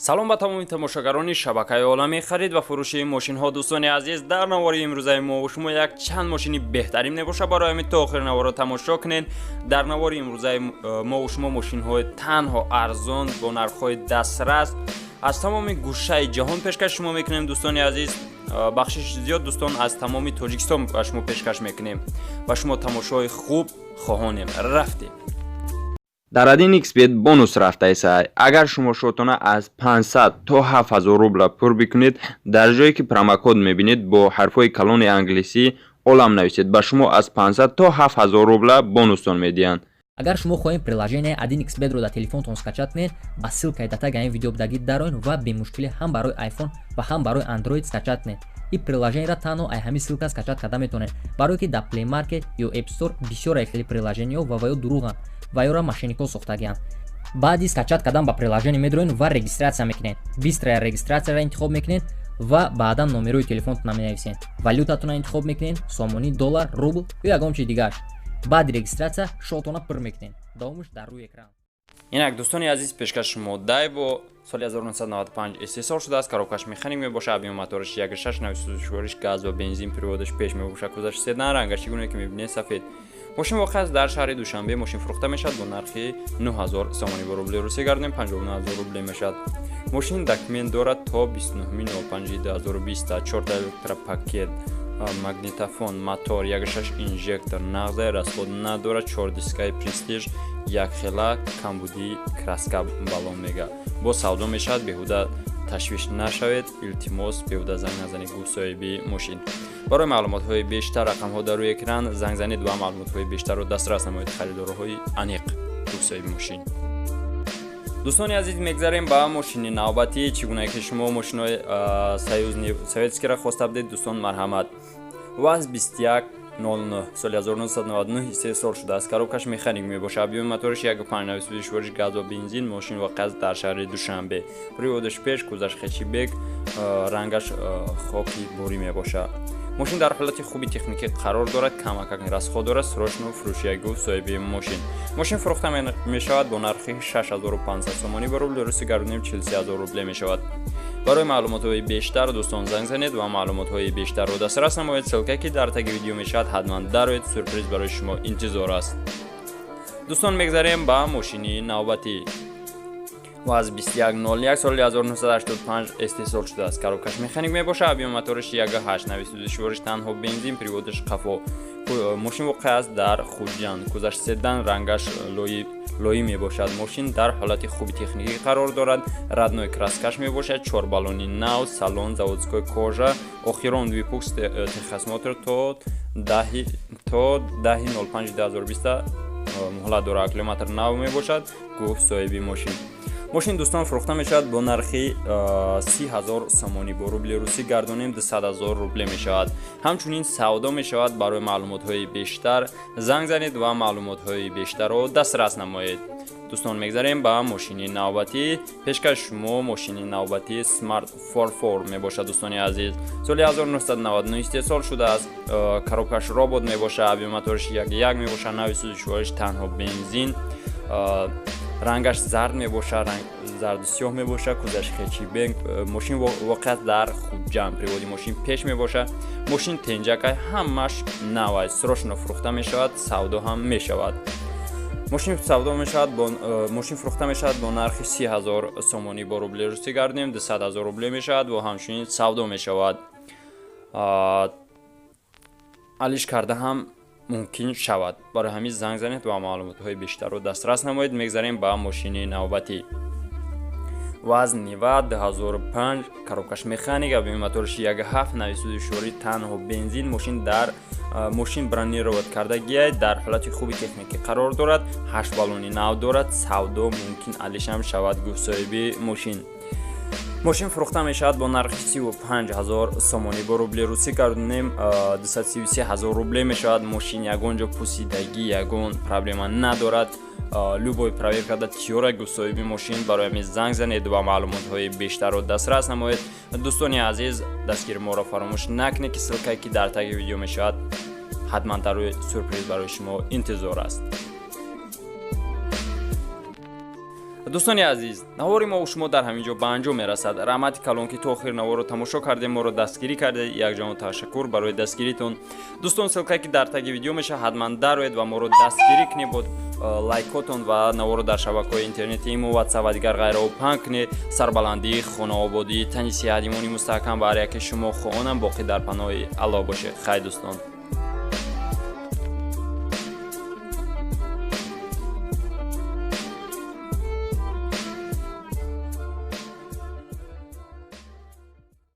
салом ба тамоми тамошогарони шабакаи олами харид ва фурӯши мошинҳо. Дӯстони азиз, дар навори имрӯзаи мо шумо як чанд мошини беҳтарин мебошад барои ҳамин то охири наворро тамошо кунед. Дар навори имрӯзаи мо шумо мошинҳои танҳо арзон бо нархҳои дастрас аз тамоми гӯшаи ҷаҳон пешкаш шумо мекунем. Дӯстони азиз, бахшиши зиёд дӯстон аз тамоми Тоҷикистон ба шумо пешкаш мекунем. ба шумо тамошои хуб хоҳонем. рафтем. дар AdinXBet бонус рафтаисай. Агар шумо шотона аз 500 то 7000 рубла пур бикунед, дар ҷое ки промокод мебинед бо ҳарфҳои калони англисӣ олам нависед, ба шумо аз 500 то 7000 рубла бонустон медиҳанд. Агар шумо хоҳем приложение AdinXBet-ро дар телефонтон скачат кунед, ба ссилкаи дар таги ин видео дагид дароин ва бемушкилӣ ҳам барои iPhone ва ҳам барои Android скачат кунед. ин приложениеро танҳо ай ҳамин ссилка скачат карда метавонед, барое ки дар Play Market ё App Store бисёр ихтили приложениҳо ва ё дуруғанд ва ёро мошиннико сохтагианд. баъди скачат кардан ба приложение медроед ва регистратсия мекунед. бистрая регистратсияро интихоб мекунед ва баъдан номерои телефонтон менависед. валютатонро интихоб мекунед, сомонӣ, доллар, рубл ё ягон чиз дигааш. баъди регистратсия шотона пур мекунед. давомиш дар рӯи экран. инак дӯстони азиз, пешкаши моддаи бо соли 1995 истеҳсол шудааст. коробкаш механик мебошад, объеми моториш 1.6, нави сӯзишвориш газ ва бензин, приводиш пеш мебошад, кузаш седан, рангаш чигуне ки мебинед сафед. мошин воқеъ аст дар шаҳри Душанбе. мошин фурӯхта мешавад бо нархи 9000 сомонӣ бо рубли русӣ гардонем 59000 рубле мешавад. мошин документ дорад то 29.05.2020, 4 электропакет, магнитофон, мотор, 1.6 инжектор, нағзаи расход надорад, 4 дискаи престиж, як хела камбудии краска балон мега. бо савдо мешавад, беҳуда ташвиш нашавед. илтимос беҳуда занг назанед. гуфсоҳиби мошин. барои маълумотҳои бештар рақамҳо дар рӯи экран занг занед ва маълумотҳои бештарро дастрас намоед. харидорҳои аниқ. гуфсоҳиби мошин. дӯстони азиз, мегзарем ба мошини навбатӣ. чӣ гуна ки шумо мошинҳои советскиро хоста будед, дӯстон марҳамат. ВАЗ 2109 соли 1999 истеҳсол шудааст. коробкаш механик мебошад, объеми моториш 1.5, нави сӯзишвориш газ ва бензин. мошин воқеъ аст дар шаҳри Душанбе. приводиш пеш, кузаш хечибек, рангаш хоки борӣ мебошад. мошин дар ҳолати хуби техникӣ қарор дорад, камакак расход дорад. срочно фурӯшиягу соҳиби мошин. мошин фурӯхта мешавад бо нархи 6500 сомонӣ бо рубли русӣ гардонем 43000 рубле мешавад. барои маълумотҳои бештар дӯстон занг занед ва маълумотҳои бештарро дастрас намоед. ссилка ки дар таги видео мешавад ҳатман дароед. сюрприз барои шумо интизор аст. дӯстон, мегзарем ба мошини навбатӣ. ВАЗ 2101 соли 1985 истеҳсол шудааст. коробкаш механик мебошад, объеми моториш 1.8, нави сӯзишвориш танҳо бензин, приводиш қафо. мошин воқеъ аст дар Хуҷанд, кузаш седан, рангаш лоӣ мебошад. мошин дар ҳолати хуби техникӣ қарор дорад. радной краскаш мебошад, 4 балони нав, салон заводской кожа, охирон випукс техосмотр то 10.05.2020 муҳлат дорад. километр нав мебошад. гуфт соҳиби мошин. мошин дӯстон фурӯхта мешавад бо нархи 30000 сомонӣ бо рубли русӣ гардонем 200000 рубле мешавад. ҳамчунин савдо мешавад. барои маълумотҳои бештар занг занед ва маълумотҳои бештарро дастрас намоед. дӯстон, мегзарем ба мошини навбатӣ. пешкаш шумо мошини навбатӣ Smart 44 мебошад. дӯстони азиз, соли 1999 истеҳсол шудааст. коробкаш робот мебошад, объеми моториш 1.1 мебошад, нави сӯзишвориш танҳо бензин, рангаш зард мебошад, зарду сиёҳ мебошад, кузаш хечибек. мошин воқеъ дар Хуҷанд, приводи мошин пеш мебошад. мошин тенҷакай ҳамаш нав аст. срочно фурӯхта мешавад, савдо ҳам мешавад. мошин фурӯхта мешавад бо нархи 30000 сомонӣ бо рубли русӣ гардонем 20000 рубле мешавад ва ҳамчунин савдо мешавад. алиш карда ҳам мумкин шавад. барои ҳамин занг занед ва маълумотҳои бештарро дастрас намоед. мегзарем ба мошини навбатӣ. ВАЗ Niva 2005 коробкаш механик, объеми моториш 1.7, нави сӯзишворӣ танҳо бензин. мошин бронировад кардагиай, дар ҳолати хуби техникӣ қарор дорад. 8 балони нав дорад. савдо мумкин алишам шавад. гуфт соҳиби мошин. мошин фурӯхта мешавад бо нархи 35000 сомонӣ бо рубли русӣ гардонем 233000 рубле мешавад. мошин ягон ҷо пусидагӣ, ягон проблема надорад. любой проверкада тиёра. гуфт соҳиби мошин. барои ҳамин занг занед ва маълумотҳои бештарро дастрас намоед. дӯстони азиз, дастгири моро фаромӯш накунед ки ссилкае ки дар таги видео мешавад ҳатман дарои сюрприз барои шумо интизор аст. دوستان عزیز نوار ما و شما در همینجا به انجام میرسد. رحمت کلان که تا آخر نوار رو تماشا کردیم ما رو دستگیری کرده. یک جان تشکر برای دستگیریتون. دوستان سلکه که در تگ ویدیو میشه حتما دروید و ما رو دستگیری کنید با لایکاتون و نوار رو در شبکه‌های اینترنتی و واتساپ و دیگر غیره و پنگ کنید. سربلندی، خانه آبادی، تنی صحت ایمانی مستحکم برای که شما خواهانم باقی در پناه الله باشه. خیر دوستان.